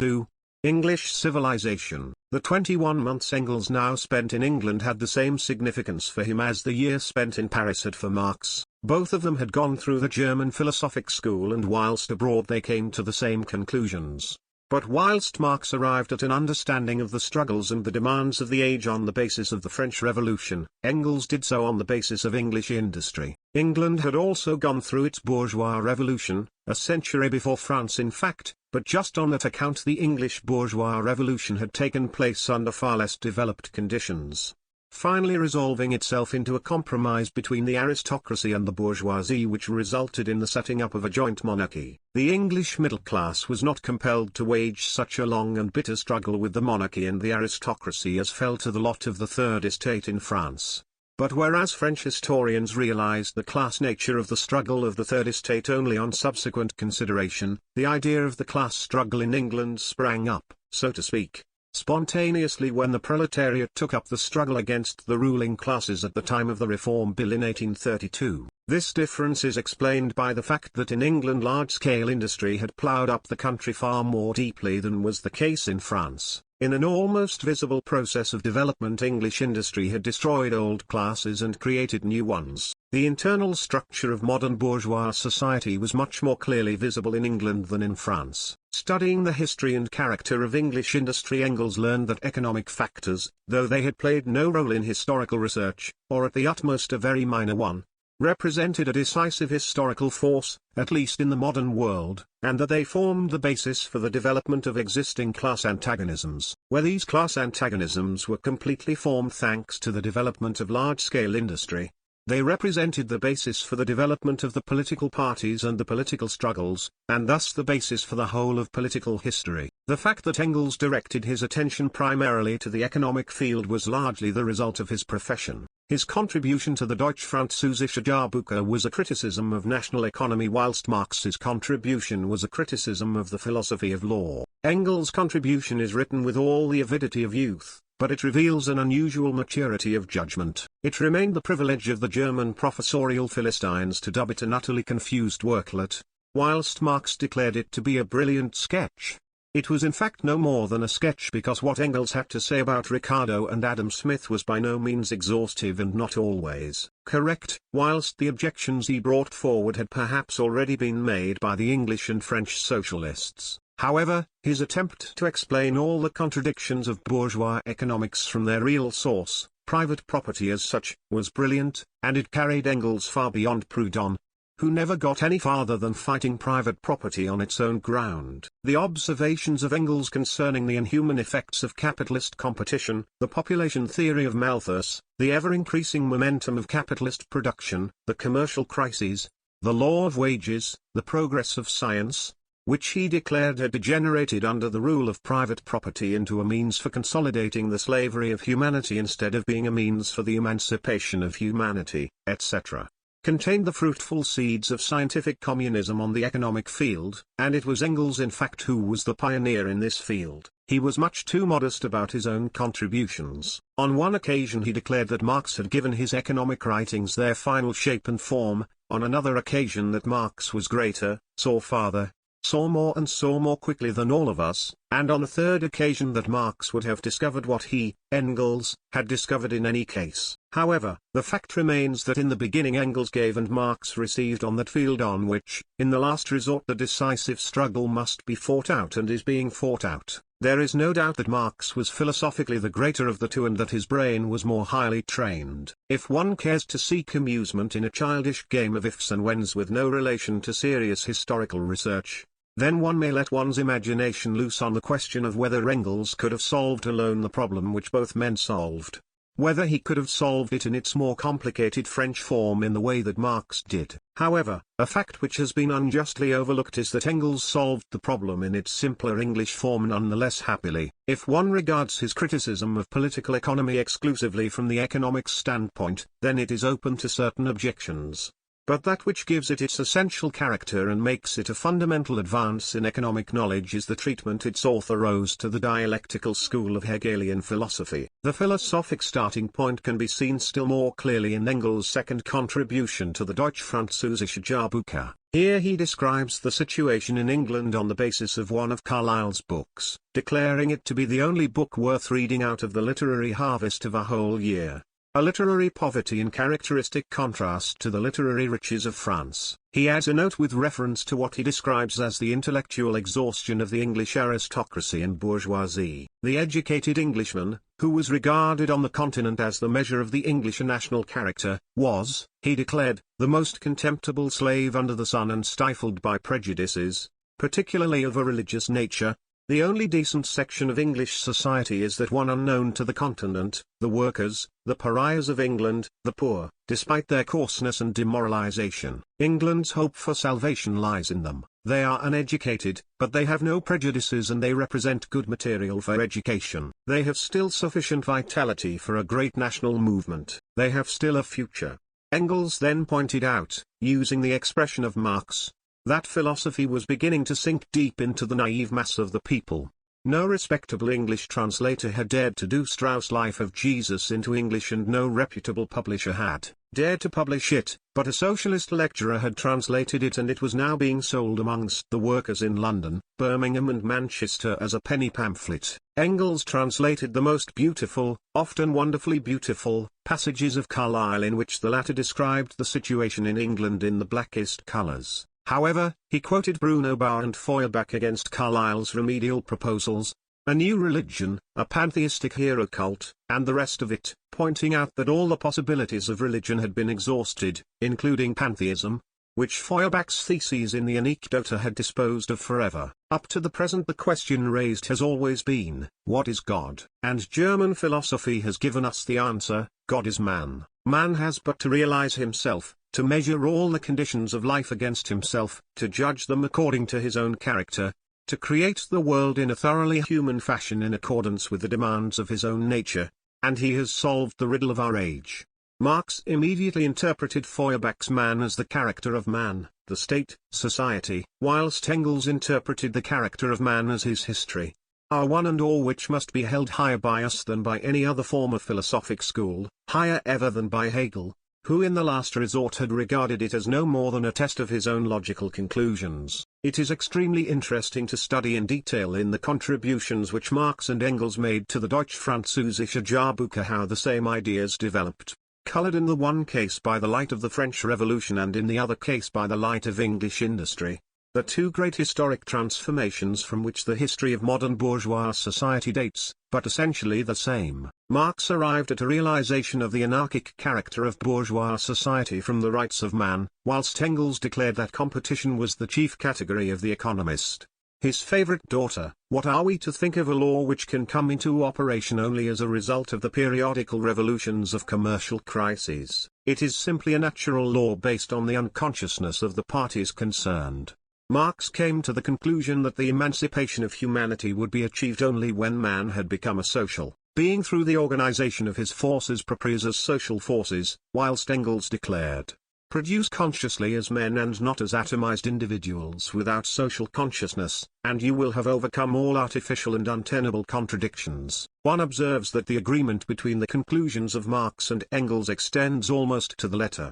2. English civilization. The 21 months Engels now spent in England had the same significance for him as the year spent in Paris had for Marx. Both of them had gone through the German philosophic school, and whilst abroad they came to the same conclusions. But whilst Marx arrived at an understanding of the struggles and the demands of the age on the basis of the French Revolution, Engels did so on the basis of English industry. England had also gone through its bourgeois revolution, a century before France in fact, but just on that account the English bourgeois revolution had taken place under far less developed conditions, finally resolving itself into a compromise between the aristocracy and the bourgeoisie, which resulted in the setting up of a joint monarchy. The English middle class was not compelled to wage such a long and bitter struggle with the monarchy and the aristocracy as fell to the lot of the Third Estate in France. But whereas French historians realized the class nature of the struggle of the Third Estate only on subsequent consideration, the idea of the class struggle in England sprang up, so to speak, spontaneously when the proletariat took up the struggle against the ruling classes at the time of the Reform Bill in 1832. This difference is explained by the fact that in England large-scale industry had ploughed up the country far more deeply than was the case in France. In an almost visible process of development, English industry had destroyed old classes and created new ones. The internal structure of modern bourgeois society was much more clearly visible in England than in France. Studying the history and character of English industry, Engels learned that economic factors, though they had played no role in historical research, or at the utmost a very minor one, represented a decisive historical force, at least in the modern world, and that they formed the basis for the development of existing class antagonisms, where these class antagonisms were completely formed thanks to the development of large-scale industry. They represented the basis for the development of the political parties and the political struggles, and thus the basis for the whole of political history. The fact that Engels directed his attention primarily to the economic field was largely the result of his profession. His contribution to the Deutsch-Französische Jahrbuch was a criticism of national economy, whilst Marx's contribution was a criticism of the philosophy of law. Engels' contribution is written with all the avidity of youth, but it reveals an unusual maturity of judgment. It remained the privilege of the German professorial Philistines to dub it an utterly confused worklet, whilst Marx declared it to be a brilliant sketch. It was in fact no more than a sketch, because what Engels had to say about Ricardo and Adam Smith was by no means exhaustive and not always correct, whilst the objections he brought forward had perhaps already been made by the English and French socialists. However, his attempt to explain all the contradictions of bourgeois economics from their real source, private property as such, was brilliant, and it carried Engels far beyond Proudhon, who never got any farther than fighting private property on its own ground. The observations of Engels concerning the inhuman effects of capitalist competition, the population theory of Malthus, the ever-increasing momentum of capitalist production, the commercial crises, the law of wages, the progress of science, which he declared had degenerated under the rule of private property into a means for consolidating the slavery of humanity instead of being a means for the emancipation of humanity, etc., contained the fruitful seeds of scientific communism on the economic field, and it was Engels in fact who was the pioneer in this field. He was much too modest about his own contributions. On one occasion he declared that Marx had given his economic writings their final shape and form, on another occasion that Marx was greater, saw farther, saw more and saw more quickly than all of us, and on a third occasion that Marx would have discovered what he, Engels, had discovered in any case. However, the fact remains that in the beginning Engels gave and Marx received on that field on which, in the last resort, the decisive struggle must be fought out and is being fought out. There is no doubt that Marx was philosophically the greater of the two and that his brain was more highly trained. If one cares to seek amusement in a childish game of ifs and whens with no relation to serious historical research, then one may let one's imagination loose on the question of whether Engels could have solved alone the problem which both men solved. Whether he could have solved it in its more complicated French form in the way that Marx did. However, a fact which has been unjustly overlooked is that Engels solved the problem in its simpler English form none the less happily. If one regards his criticism of political economy exclusively from the economic standpoint, then it is open to certain objections. But that which gives it its essential character and makes it a fundamental advance in economic knowledge is the treatment its author owes to the dialectical school of Hegelian philosophy. The philosophic starting point can be seen still more clearly in Engels' second contribution to the Deutsch-Französische Jahrbuch. Here he describes the situation in England on the basis of one of Carlyle's books, declaring it to be the only book worth reading out of the literary harvest of a whole year. A literary poverty in characteristic contrast to the literary riches of France. He adds a note with reference to what he describes as the intellectual exhaustion of the English aristocracy and bourgeoisie. The educated Englishman, who was regarded on the continent as the measure of the English national character, was, he declared, the most contemptible slave under the sun and stifled by prejudices, particularly of a religious nature. The only decent section of English society is that one unknown to the continent, the workers, the pariahs of England, the poor, despite their coarseness and demoralization. England's hope for salvation lies in them. They are uneducated, but they have no prejudices and they represent good material for education. They have still sufficient vitality for a great national movement. They have still a future. Engels then pointed out, using the expression of Marx, that philosophy was beginning to sink deep into the naive mass of the people. No respectable English translator had dared to do Strauss' Life of Jesus into English and no reputable publisher had dared to publish it, but a socialist lecturer had translated it and it was now being sold amongst the workers in London, Birmingham and Manchester as a penny pamphlet. Engels translated the most beautiful, often wonderfully beautiful, passages of Carlyle in which the latter described the situation in England in the blackest colours. However, he quoted Bruno Bauer and Feuerbach against Carlyle's remedial proposals, a new religion, a pantheistic hero cult, and the rest of it, pointing out that all the possibilities of religion had been exhausted, including pantheism, which Feuerbach's theses in the Anekdote had disposed of forever. Up to the present the question raised has always been, what is God? And German philosophy has given us the answer, God is man. Man has but to realize himself, to measure all the conditions of life against himself, to judge them according to his own character, to create the world in a thoroughly human fashion in accordance with the demands of his own nature, and he has solved the riddle of our age. Marx immediately interpreted Feuerbach's man as the character of man, the state, society, whilst Engels interpreted the character of man as his history. Our one and all which must be held higher by us than by any other form of philosophic school, higher ever than by Hegel, who in the last resort had regarded it as no more than a test of his own logical conclusions. It is extremely interesting to study in detail in the contributions which Marx and Engels made to the Deutsch-Französische Jahrbuch how the same ideas developed, colored in the one case by the light of the French Revolution and in the other case by the light of English industry. The two great historic transformations from which the history of modern bourgeois society dates, but essentially the same. Marx arrived at a realization of the anarchic character of bourgeois society from the rights of man, whilst Engels declared that competition was the chief category of the economist. His favorite daughter, what are we to think of a law which can come into operation only as a result of the periodical revolutions of commercial crises? It is simply a natural law based on the unconsciousness of the parties concerned. Marx came to the conclusion that the emancipation of humanity would be achieved only when man had become a social being through the organization of his forces proprius as social forces, whilst Engels declared, produce consciously as men and not as atomized individuals without social consciousness, and you will have overcome all artificial and untenable contradictions. One observes that the agreement between the conclusions of Marx and Engels extends almost to the letter.